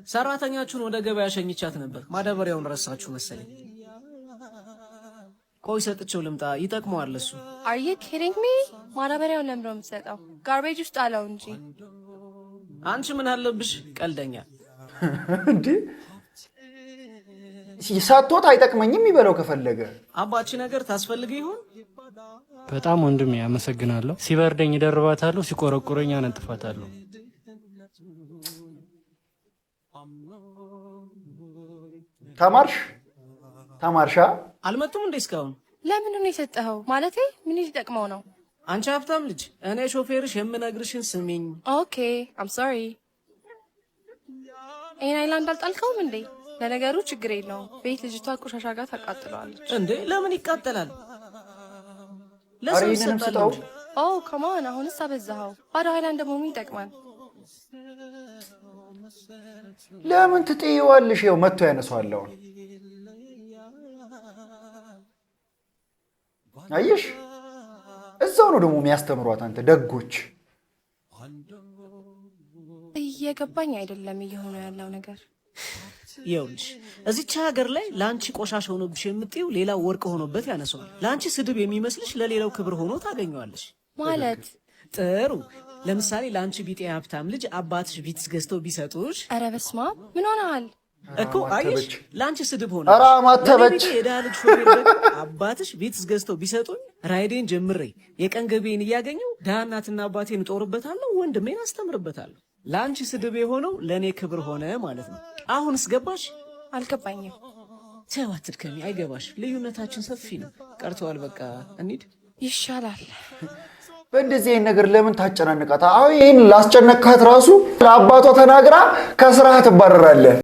ሰራተኛችሁን ወደ ገበያ ሸኝቻት ነበር። ማዳበሪያውን ረሳችሁ መሰለኝ። ቆይ ሰጥቼው ልምጣ፣ ይጠቅመዋል እሱ። Are you kidding me? ማዳበሪያውን ለምን ነው የምትሰጠው? ጋርቤጅ ውስጥ አለው እንጂ። አንቺ ምን አለብሽ ቀልደኛ እንዴ! ሳትወጥ አይጠቅመኝም ይበለው ከፈለገ። አባቺ ነገር ታስፈልግ ይሆን? በጣም ወንድሜ አመሰግናለሁ። ሲበርደኝ ይደርባታለሁ፣ ሲቆረቁረኝ አነጥፋታለሁ። ተማርሻ? አልመጡም እንዴ እስካሁን? ለምን ነው የሰጠኸው? ማለቴ ምን ሊጠቅመው ነው? አንቺ ሀብታም ልጅ፣ እኔ ሾፌርሽ የምነግርሽን ስሚኝ። ኦኬ አም ሶሪ። ይሄን አይላንድ አልጣልከውም እንዴ? ለነገሩ ችግር የለውም። ቤት ልጅቷ ቆሻሻ ጋር ታቃጥለዋለች። እንዴ ለምን ይቃጠላል? ለሰው ይሰጣል። ኦ ካማን፣ አሁንስ አበዛኸው። ባዶ አይላንድ ደግሞ ምን ይጠቅማል? ለምን ትጥይዋለሽ? ይኸው መጥቶ ያነሳዋል። አየሽ፣ እዛው ነው ደግሞ የሚያስተምሯት። አንተ ደጎች እየገባኝ አይደለም እየሆነ ያለው ነገር። ይኸውልሽ እዚች ሀገር ላይ ለአንቺ ቆሻሻ ሆኖብሽ የምትይው ሌላው ወርቅ ሆኖበት ያነሳዋል። ለአንቺ ስድብ የሚመስልሽ ለሌላው ክብር ሆኖ ታገኘዋለሽ። ማለት ጥሩ። ለምሳሌ ለአንቺ ቢጤ ሀብታም ልጅ አባትሽ ቢትስ ገዝተው ቢሰጡሽ፣ ኧረ በስመ አብ ምን ሆነሃል እኮ አየሽ፣ ለአንቺ ስድብ ሆነ። ኧረ ማተበች የድሃ ልጅ ሾፌር ደግሞ አባትሽ ቢትስ ገዝተው ቢሰጡኝ ራይዴን ጀምሬ የቀን ገቢዬን እያገኘው ድሃ እናትና አባቴን እጦርበታለሁ፣ ወንድሜን አስተምርበታለሁ። ለአንቺ ስድብ የሆነው ለእኔ ክብር ሆነ ማለት ነው። አሁንስ ገባሽ? አልገባኝም። ተው አትድከሚ፣ አይገባሽ። ልዩነታችን ሰፊ ነው። ቀርተዋል። በቃ እንሂድ ይሻላል። በእንደዚህ አይነት ነገር ለምን ታጨናንቃታ? አሁን ይሄን ላስጨነቅካት ራሱ ለአባቷ ተናግራ ከስራህ ትባረራለህ።